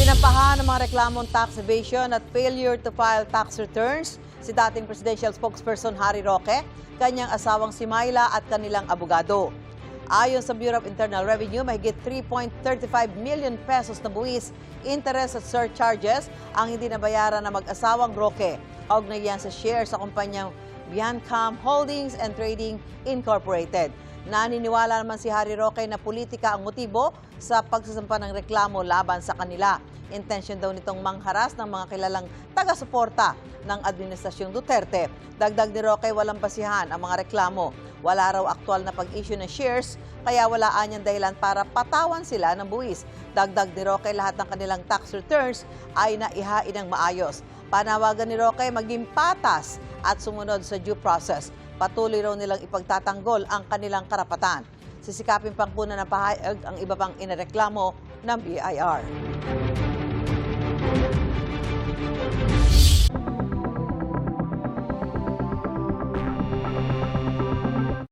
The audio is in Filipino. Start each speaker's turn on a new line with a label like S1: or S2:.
S1: Sinampahan ng mga reklamong tax evasion at failure to file tax returns si dating presidential spokesperson Harry Roque, kanyang asawang si Myla at kanilang abogado. Ayon sa Bureau of Internal Revenue, mahigit 3.35 million pesos na buwis, interest at surcharges ang hindi nabayaran ng mag-asawang Roque. Kaugnay yan sa share sa kumpanyang Viancam Holdings and Trading Incorporated. Naniniwala naman si Harry Roque na politika ang motibo sa pagsasampa ng reklamo laban sa kanila. Intensyon daw nitong mangharas ng mga kilalang taga-suporta ng Administrasyong Duterte. Dagdag ni Roque, walang basihan ang mga reklamo. Wala raw aktual na pag-issue ng shares, kaya wala anyang dahilan para patawan sila ng buwis. Dagdag ni Roque, lahat ng kanilang tax returns ay naihain ng maayos. Panawagan ni Roque maging patas at sumunod sa due process. Patuloy raw nilang ipagtatanggol ang kanilang karapatan. Sisikapin pang puna ng pahayag ang iba pang inareklamo ng BIR.